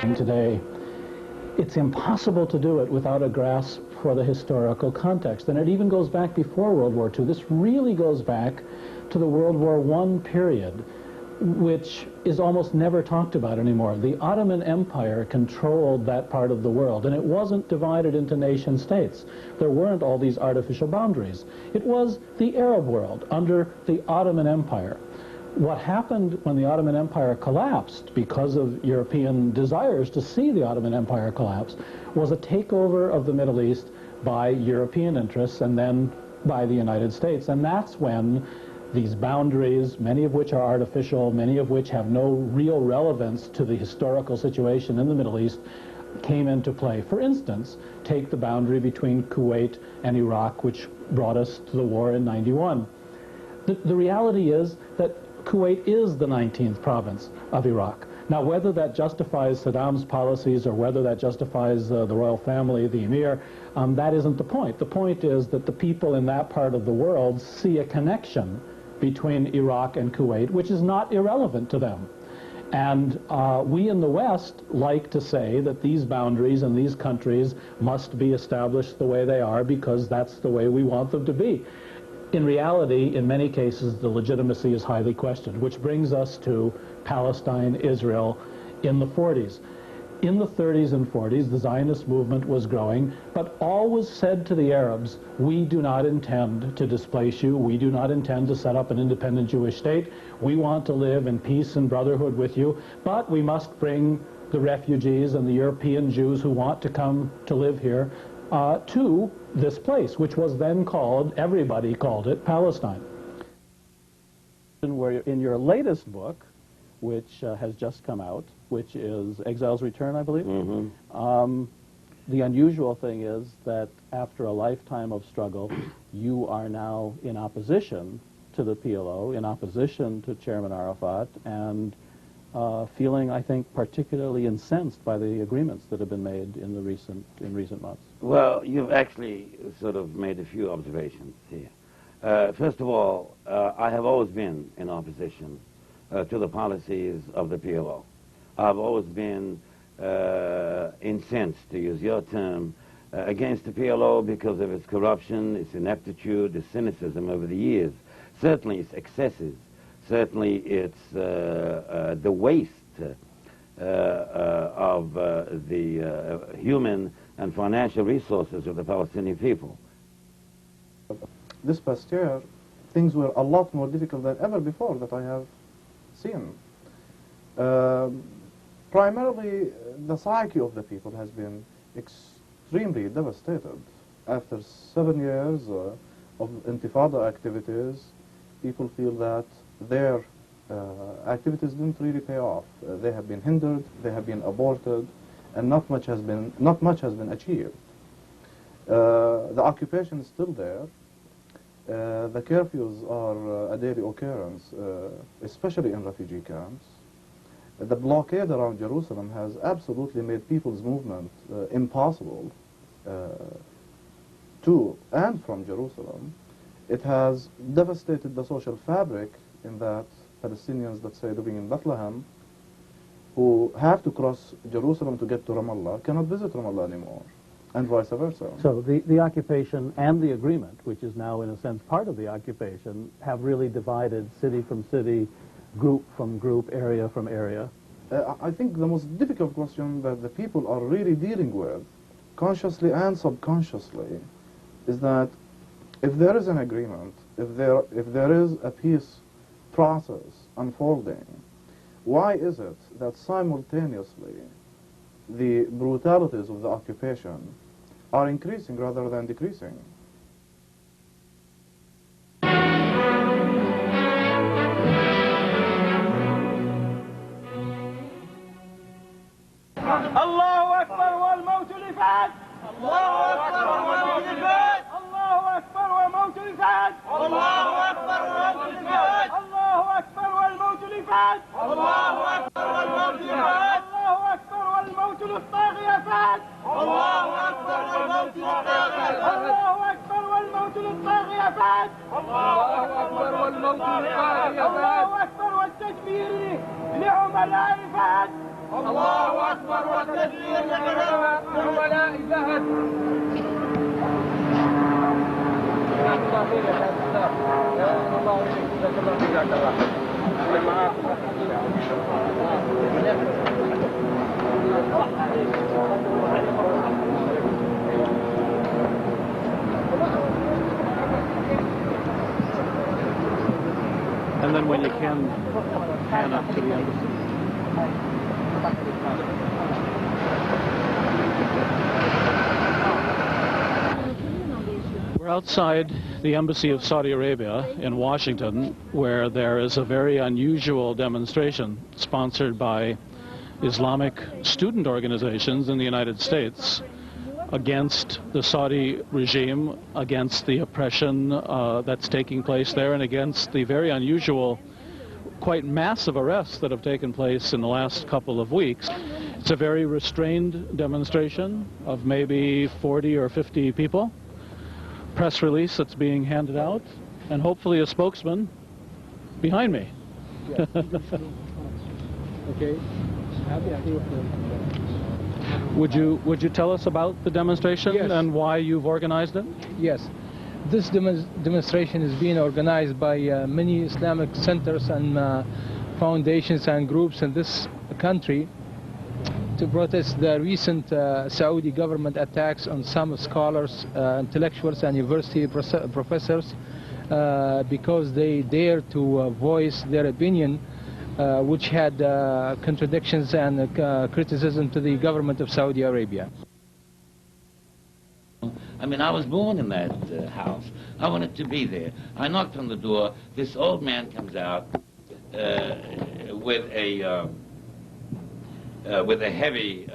discussing today, it's impossible to do it without a grasp for the historical context. And it even goes back before World War II. This really goes back to the World War I period, which is almost never talked about anymore. The Ottoman Empire controlled that part of the world, and it wasn't divided into nation states. There weren't all these artificial boundaries. It was the Arab world under the Ottoman Empire. What happened when the Ottoman Empire collapsed, because of European desires to see the Ottoman Empire collapse, was a takeover of the Middle East by European interests and then by the United States. And that's when these boundaries, many of which are artificial, many of which have no real relevance to the historical situation in the Middle East, came into play. For instance, take the boundary between Kuwait and Iraq, which brought us to the war in '91. The reality is that Kuwait is the 19th province of Iraq. Now, whether that justifies Saddam's policies or whether that justifies the royal family, the emir, that isn't the point. The point is that the people in that part of the world see a connection between Iraq and Kuwait, which is not irrelevant to them. And we in the West like to say that these boundaries and these countries must be established the way they are because that's the way we want them to be. In reality, in many cases, the legitimacy is highly questioned, which brings us to Palestine, Israel in the 40s. In the 30s and 40s, the Zionist movement was growing, but all was said to the Arabs, we do not intend to displace you, we do not intend to set up an independent Jewish state, we want to live in peace and brotherhood with you, but we must bring the refugees and the European Jews who want to come to live here to this place, which was then called, everybody called it, Palestine. Where in your latest book, which has just come out, which is Exile's Return, I believe, the unusual thing is that after a lifetime of struggle, you are now in opposition to the PLO, in opposition to Chairman Arafat, and feeling, I think, particularly incensed by the agreements that have been made in recent months. Well, you've actually sort of made a few observations here. First of all, I have always been in opposition to the policies of the PLO. I've always been incensed, to use your term, against the PLO because of its corruption, its ineptitude, its cynicism over the years, certainly its excesses, certainly it's the waste of the human and financial resources of the Palestinian people. This past year, things were a lot more difficult than ever before that I have seen. Primarily, the psyche of the people has been extremely devastated. After 7 years of intifada activities, people feel that their activities didn't really pay off. They have been hindered, they have been aborted, and not much has been achieved. The occupation is still there. The curfews are a daily occurrence, especially in refugee camps. The blockade around Jerusalem has absolutely made people's movement impossible to and from Jerusalem. It has devastated the social fabric in that Palestinians, let's say, living in Bethlehem, who have to cross Jerusalem to get to Ramallah, cannot visit Ramallah anymore, and vice versa. So the occupation and the agreement, which is now in a sense part of the occupation, have really divided city from city, group from group, area from area. I think the most difficult question that the people are really dealing with, consciously and subconsciously, is that if there is an agreement, if there is a peace process unfolding, why is it that simultaneously the brutalities of the occupation are increasing rather than decreasing? Allahu Akbar wal mawt li fat. Allahu Akbar wal mawt li fat. Allahu Akbar wal mawt li fat. Allahu Akbar wal mawt li fat. Allahu Akbar wal mawt li fat. Allahu Akbar wal mawt li fat. Allahu Akbar wal mawt li taghiya fat. Allahu Akbar wal mawt li taghiya fat. Allahu Akbar wal mawt li taghiya fat. Allahu Akbar wal mawt li taghiya fat. Allahu Akbar wal takbir li umala'i fat. الله أكبر والتكبير لله ثم لا إله And then when you can, pan up to the embassy. We're outside the embassy of Saudi Arabia in Washington, where there is a very unusual demonstration sponsored by Islamic student organizations in the United States against the Saudi regime, against the oppression that's taking place there, and against the very unusual, quite massive arrests that have taken place in the last couple of weeks. It's a very restrained demonstration of maybe 40 or 50 people. Press release that's being handed out, and hopefully a spokesman behind me. Okay. Would you tell us about the demonstration? Yes. And why you've organized it? Yes. This demonstration is being organized by many Islamic centers and foundations and groups in this country to protest the recent Saudi government attacks on some scholars, intellectuals and university professors because they dare to voice their opinion which had contradictions and criticism to the government of Saudi Arabia. I mean, I was born in that house. I wanted to be there. I knocked on the door. This old man comes out with a heavy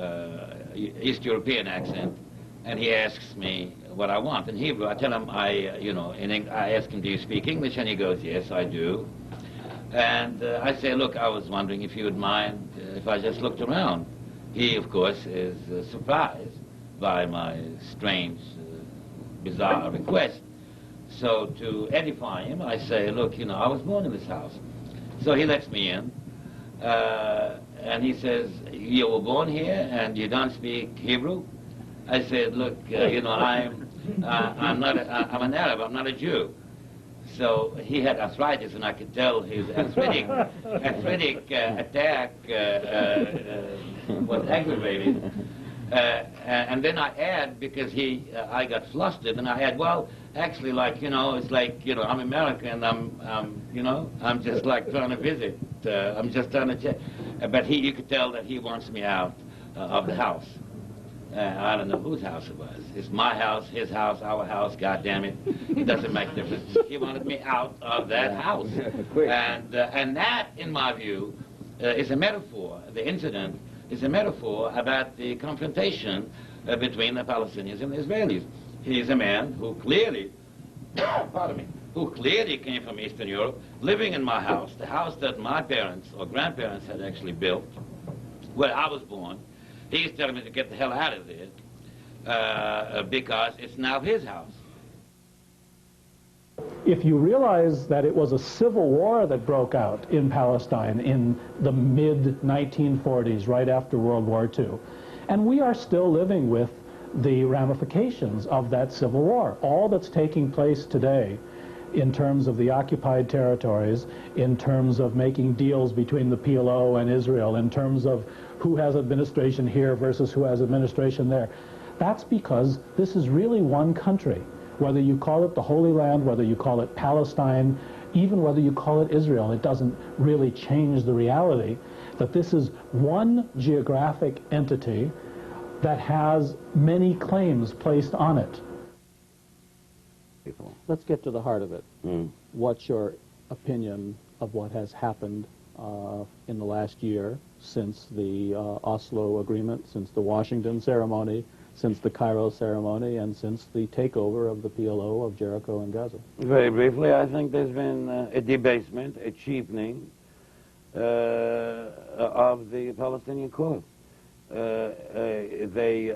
East European accent, and he asks me what I want in Hebrew. I tell him I ask him, do you speak English? And he goes, yes, I do. And I say, look, I was wondering if you would mind if I just looked around. He, of course, is surprised by my strange, bizarre request. So to edify him, I say, look, I was born in this house. So he lets me in, and he says, you were born here and you don't speak Hebrew? I said, look, I'm an Arab, I'm not a Jew. So he had arthritis, and I could tell his arthritic attack was aggravated. And then I add, because I got flustered, and I add, well, actually, it's like, I'm American, I'm just like trying to visit. I'm just trying to check. But you could tell that he wants me out of the house. I don't know whose house it was. It's my house, his house, our house, God damn it. It doesn't make a difference. He wanted me out of that house. And that, in my view, is a metaphor. The incident is a metaphor about the confrontation between the Palestinians and the Israelis. He's a man who clearly, who clearly came from Eastern Europe, living in my house, the house that my parents or grandparents had actually built, where I was born. He's telling me to get the hell out of there because it's now his house. If you realize that it was a civil war that broke out in Palestine in the mid-1940s, right after World War II, and we are still living with the ramifications of that civil war, all that's taking place today in terms of the occupied territories, in terms of making deals between the PLO and Israel, in terms of who has administration here versus who has administration there. That's because this is really one country. Whether you call it the Holy Land, whether you call it Palestine, even whether you call it Israel, it doesn't really change the reality that this is one geographic entity that has many claims placed on it. Let's get to the heart of it. What's your opinion of what has happened in the last year since the Oslo Agreement, since the Washington ceremony, since the Cairo ceremony, and since the takeover of the PLO of Jericho and Gaza? Very briefly, I think there's been a debasement, a cheapening of the Palestinian cause. They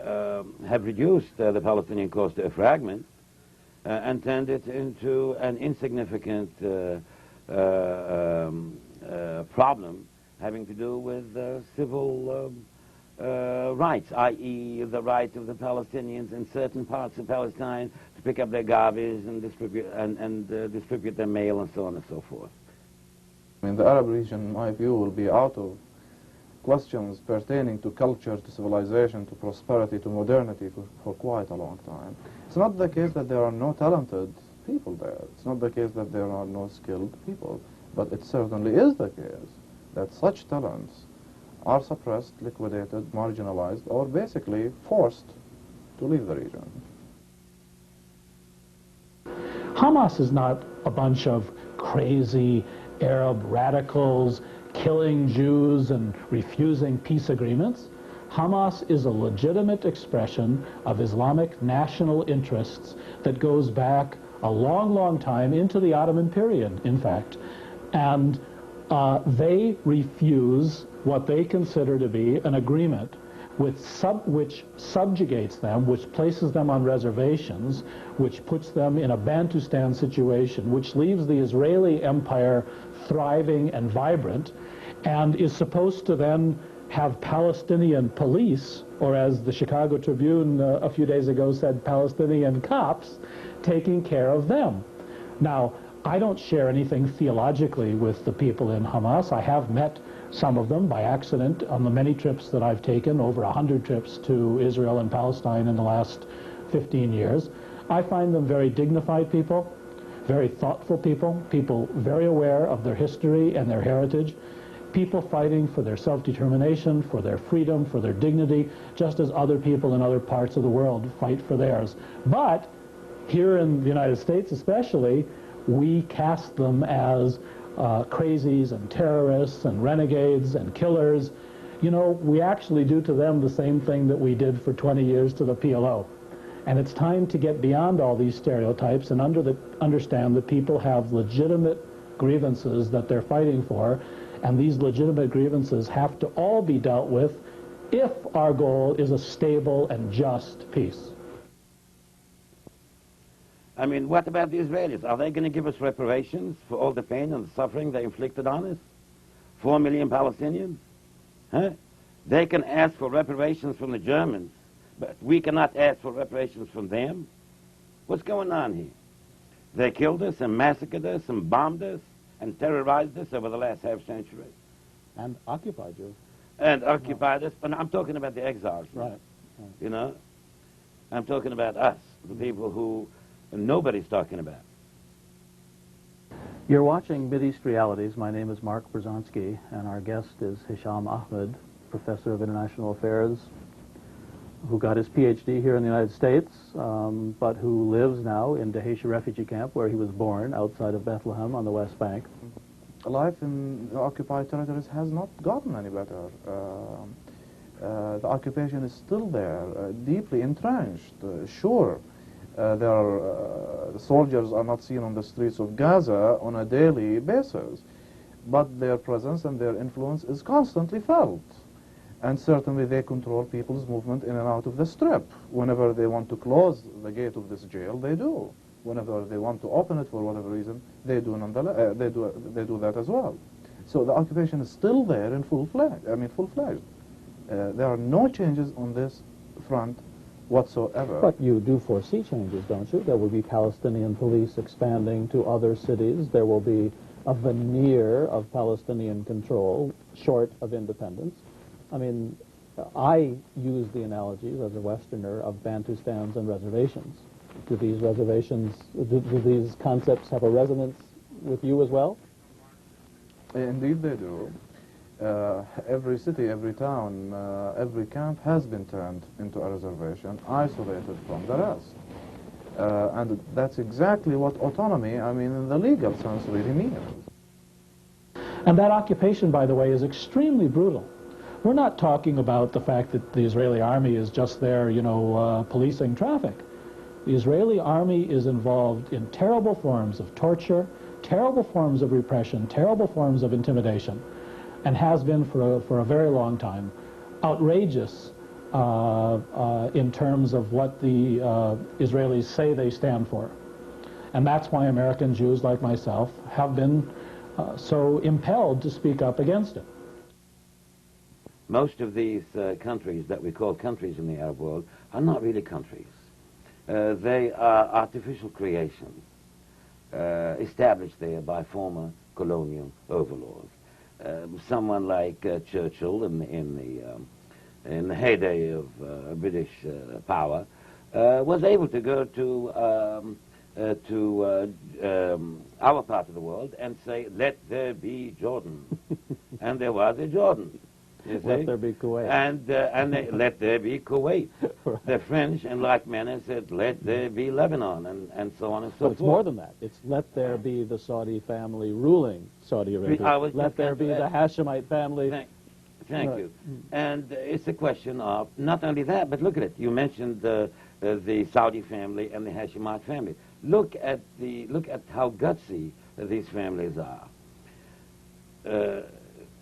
have reduced the Palestinian cause to a fragment and turned it into an insignificant problem having to do with civil rights, i.e. the right of the Palestinians in certain parts of Palestine to pick up their garbage and distribute their mail and so on and so forth. I mean, the Arab region, in my view, will be out of questions pertaining to culture, to civilization, to prosperity, to modernity for quite a long time. It's not the case that there are no talented people there. It's not the case that there are no skilled people. But it certainly is the case that such talents are suppressed, liquidated, marginalized, or basically forced to leave the region. Hamas is not a bunch of crazy Arab radicals killing Jews and refusing peace agreements. Hamas is a legitimate expression of Islamic national interests that goes back a long, long time into the Ottoman period, in fact. And they refuse what they consider to be an agreement which subjugates them, which places them on reservations, which puts them in a Bantustan situation, which leaves the Israeli empire thriving and vibrant, and is supposed to then have Palestinian police, or as the Chicago Tribune a few days ago said, Palestinian cops, taking care of them. Now, I don't share anything theologically with the people in Hamas. I have met some of them by accident on the many trips that I've taken, over 100 trips to Israel and Palestine in the last 15 years. I find them very dignified people, very thoughtful people, people very aware of their history and their heritage, people fighting for their self-determination, for their freedom, for their dignity, just as other people in other parts of the world fight for theirs. But here in the United States especially, we cast them as crazies and terrorists and renegades and killers. You know, we actually do to them the same thing that we did for 20 years to the PLO. And it's time to get beyond all these stereotypes and understand that people have legitimate grievances that they're fighting for, and these legitimate grievances have to all be dealt with if our goal is a stable and just peace. I mean, what about the Israelis? Are they going to give us reparations for all the pain and the suffering they inflicted on us? 4 million Palestinians? Huh? They can ask for reparations from the Germans, but we cannot ask for reparations from them? What's going on here? They killed us and massacred us and bombed us and terrorized us over the last half-century. And occupied you. And occupied us. And I'm talking about the exiles. Right. You know? I'm talking about us, the people who nobody's talking about. You're watching Mideast Realities. My name is Mark Bruzonsky, and our guest is Hisham Ahmed, Professor of International Affairs, who got his PhD here in the United States, but who lives now in Dahesh refugee camp, where he was born, outside of Bethlehem on the West Bank. Life in the occupied territories has not gotten any better. The occupation is still there, deeply entrenched. Sure, the soldiers are not seen on the streets of Gaza on a daily basis, but their presence and their influence is constantly felt. And certainly they control people's movement in and out of the Strip. Whenever they want to close the gate of this jail, they do. Whenever they want to open it for whatever reason, they do nonetheless. They do that as well. So the occupation is still there in full-fledged. There are no changes on this front whatsoever. But you do foresee changes, don't you? There will be Palestinian police expanding to other cities. There will be a veneer of Palestinian control, short of independence. I mean, I use the analogies as a Westerner of Bantustans and reservations. Do these reservations, do these concepts have a resonance with you as well? Indeed they do. Every city, every town, every camp has been turned into a reservation, isolated from the rest. And that's exactly what autonomy, I mean, in the legal sense, really means. And that occupation, by the way, is extremely brutal. We're not talking about the fact that the Israeli army is just there, you know, policing traffic. The Israeli army is involved in terrible forms of torture, terrible forms of repression, terrible forms of intimidation, and has been for a very long time. Outrageous in terms of what the Israelis say they stand for. And that's why American Jews like myself have been so impelled to speak up against it. most of these countries that we call countries in the Arab world are not really countries. They are artificial creations established there by former colonial overlords. Someone like Churchill in the heyday of British power was able to go to our part of the world and say, let there be Jordan. And there was a Jordan. You see? Let there be Kuwait. And let there be Kuwait. Right. The French, in like manner, said, let there be Lebanon, and so on and so forth. It's more than that. It's let there be the Saudi family ruling Saudi Arabia. Let there be the Hashemite family. Thank you. And it's a question of not only that, but look at it. You mentioned the Saudi family and the Hashemite family. Look at how gutsy these families are.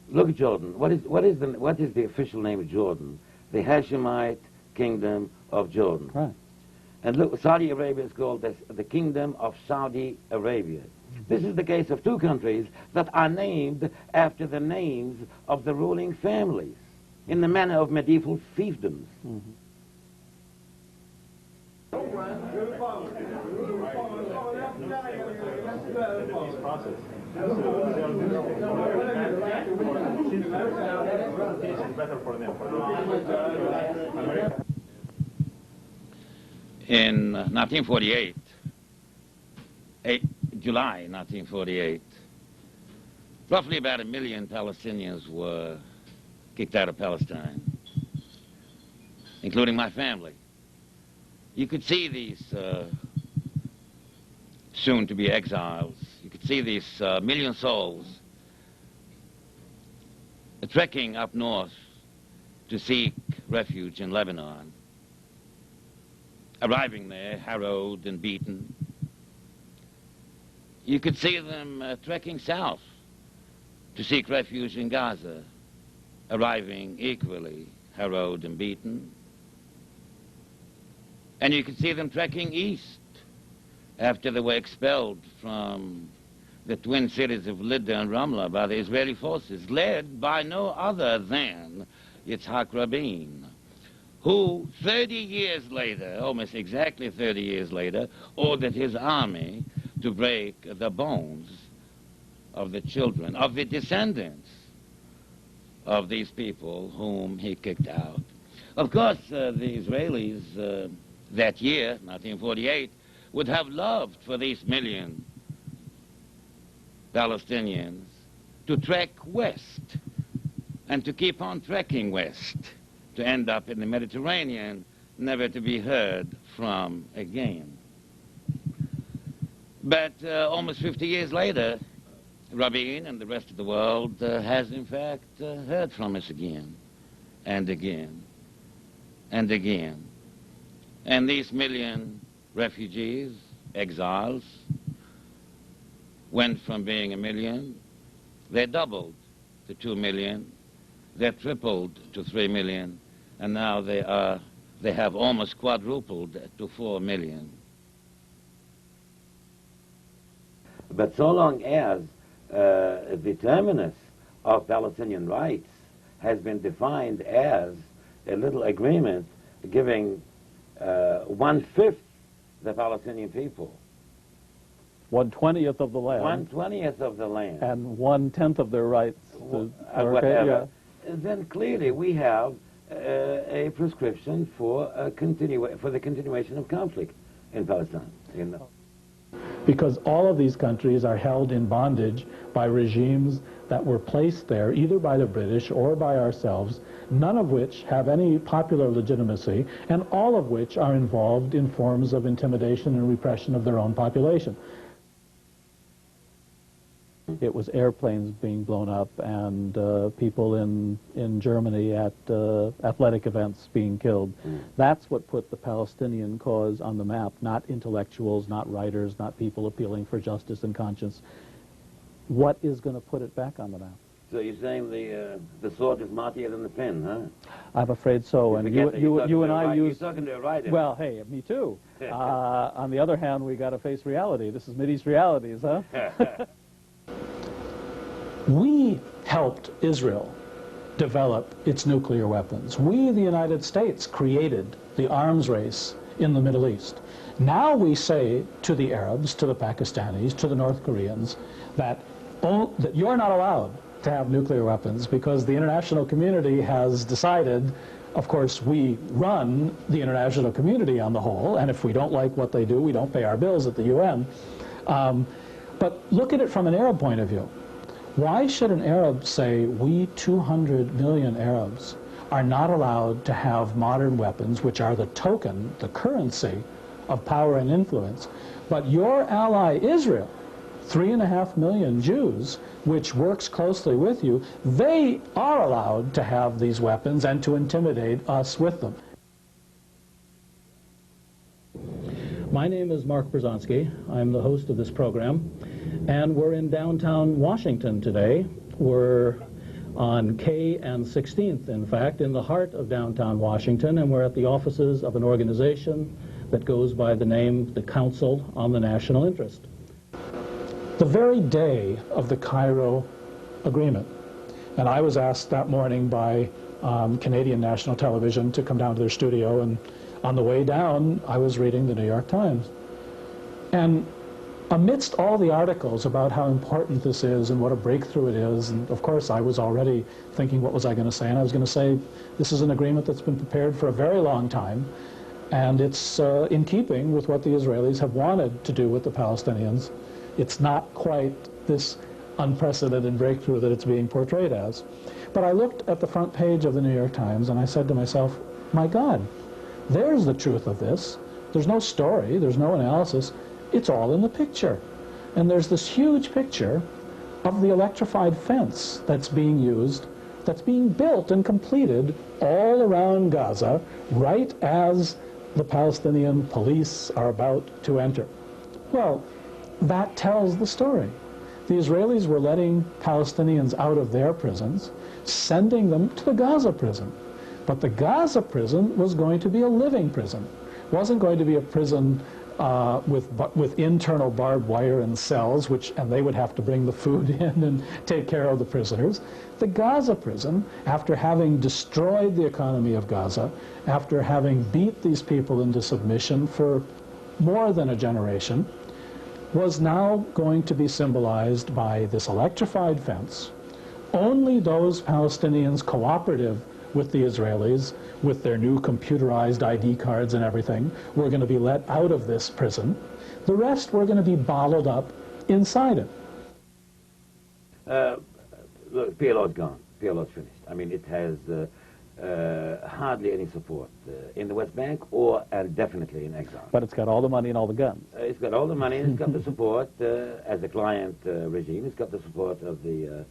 Look at Jordan. What is the official name of Jordan? The Hashemite Kingdom of Jordan. Right. And look, Saudi Arabia is called the Kingdom of Saudi Arabia. This is the case of two countries that are named after the names of the ruling families in the manner of medieval fiefdoms. Mm-hmm. In 1948, July 1948, roughly about 1 million Palestinians were kicked out of Palestine, including my family. You could see these soon-to-be exiles. You could see these million souls trekking up north to seek refuge in Lebanon, arriving there harrowed and beaten. You could see them trekking south to seek refuge in Gaza, arriving equally harrowed and beaten. And you could see them trekking east after they were expelled from the twin cities of Lydda and Ramla by the Israeli forces, led by no other than Yitzhak Rabin, who 30 years later, almost exactly 30 years later, ordered his army to break the bones of the children, of the descendants of these people whom he kicked out. Of course, the Israelis that year, 1948, would have loved for these million Palestinians to trek west and to keep on trekking west to end up in the Mediterranean, never to be heard from again. But almost 50 years later, Rabin and the rest of the world has in fact heard from us again and again and again. And these million refugees, exiles, went from being 1 million, they doubled to 2 million, they tripled to 3 million, and now they have almost quadrupled to 4 million. But so long as the terminus of Palestinian rights has been defined as a little agreement giving 1/5 the Palestinian people, 1/20th of the land. 1/20th of the land. And 1/10 of their rights. Whatever. Yeah. Then clearly we have a prescription for the continuation of conflict in Palestine. You know. Because all of these countries are held in bondage by regimes that were placed there either by the British or by ourselves, none of which have any popular legitimacy, and all of which are involved in forms of intimidation and repression of their own population. It was airplanes being blown up and people in Germany at athletic events being killed. That's what put the Palestinian cause on the map, not intellectuals, not writers, not people appealing for justice and conscience. What is going to put it back on the map? So you're saying the sword is mightier than the pen, huh? I'm afraid so. And you and I use... You're talking to a writer. Well, hey, me too. On the other hand, we got to face reality. This is Mideast realities, huh? We helped Israel develop its nuclear weapons. We, the United States, created the arms race in the Middle East. Now we say to the Arabs, to the Pakistanis, to the North Koreans, that you're not allowed to have nuclear weapons because the international community has decided, of course, we run the international community on the whole, and if we don't like what they do, we don't pay our bills at the UN. But look at it from an Arab point of view. Why should an Arab say, we 200 million Arabs are not allowed to have modern weapons, which are the token, the currency of power and influence, but your ally Israel, 3.5 million Jews, which works closely with you, they are allowed to have these weapons and to intimidate us with them. My name is Mark Bruzonsky. I'm the host of this program, and we're in downtown Washington today. We're on K and 16th, in fact, in the heart of downtown Washington, and we're at the offices of an organization that goes by the name the Council on the National Interest. The very day of the Cairo agreement, and I was asked that morning by Canadian National Television to come down to their studio, and on the way down I was reading the New York Times. And amidst all the articles about how important this is and what a breakthrough it is, and of course I was already thinking what was I going to say, and I was going to say this is an agreement that's been prepared for a very long time, and it's in keeping with what the Israelis have wanted to do with the Palestinians. It's not quite this unprecedented breakthrough that it's being portrayed as. But I looked at the front page of the New York Times and I said to myself, my God, there's the truth of this. There's no story, there's no analysis, it's all in the picture. And there's this huge picture of the electrified fence that's being used, that's being built and completed all around Gaza, right as the Palestinian police are about to enter. Well, that tells the story. The Israelis were letting Palestinians out of their prisons, sending them to the Gaza prison. But the Gaza prison was going to be a living prison. It wasn't going to be a prison with internal barbed wire and cells, and they would have to bring the food in and take care of the prisoners. The Gaza prison, after having destroyed the economy of Gaza, after having beat these people into submission for more than a generation, was now going to be symbolized by this electrified fence. Only those Palestinians cooperative with the Israelis, with their new computerized ID cards and everything, were going to be let out of this prison. The rest were going to be bottled up inside it. Look, PLO's gone. PLO's finished. I mean, it has hardly any support in the West Bank and definitely in exile. But it's got all the money and all the guns. It's got all the money, and it's got the support as a client regime. It's got the support of the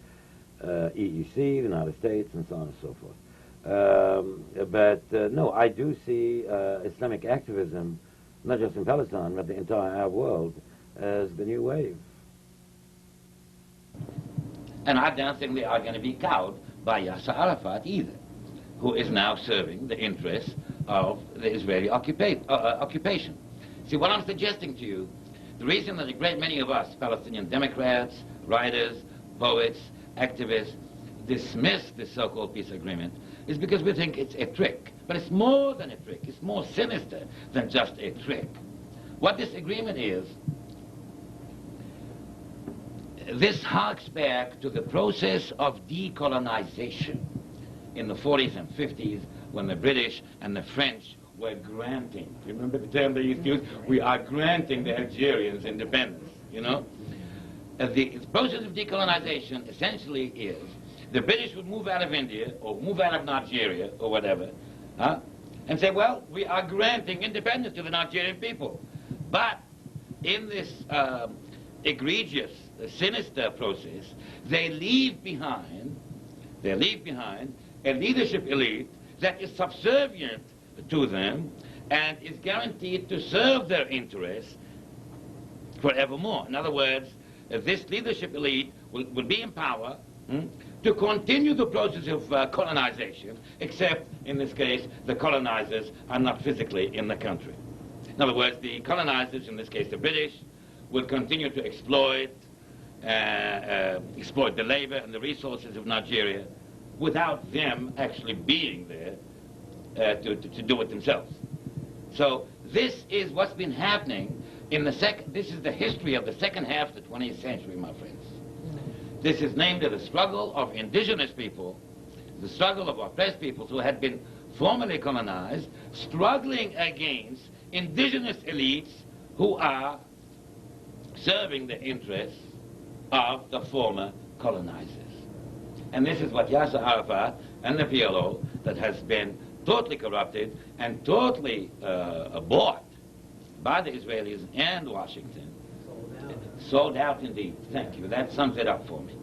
EEC, the United States, and so on and so forth. No, I do see Islamic activism, not just in Palestine, but the entire Arab world, as the new wave. And I don't think they are going to be cowed by Yasser Arafat either, who is now serving the interests of the Israeli occupation. See, what I'm suggesting to you, the reason that a great many of us, Palestinian Democrats, writers, poets, activists, dismiss this so-called peace agreement is because we think it's a trick. But it's more than a trick. It's more sinister than just a trick. What this agreement is, this harks back to the process of decolonization in the 40s and 50s when the British and the French were granting, you remember the term they used to use? We are granting the Algerians independence, you know? The process of decolonization essentially is the British would move out of India or move out of Nigeria or whatever, and say, well, we are granting independence to the Nigerian people. But in this egregious, sinister process, they leave behind a leadership elite that is subservient to them and is guaranteed to serve their interests forevermore. In other words, this leadership elite will be in power to continue the process of colonization, except in this case, the colonizers are not physically in the country. In other words, the colonizers, in this case the British, will continue to exploit the labor and the resources of Nigeria, without them actually being there to do it themselves. So this is what's been happening in this is the history of the second half of the 20th century, my friends. This is named the struggle of indigenous people, the struggle of oppressed peoples who had been formerly colonized, struggling against indigenous elites who are serving the interests of the former colonizers. And this is what Yasser Arafat and the PLO, that has been totally corrupted and totally bought by the Israelis and Washington. Sold out indeed. Thank you. That sums it up for me.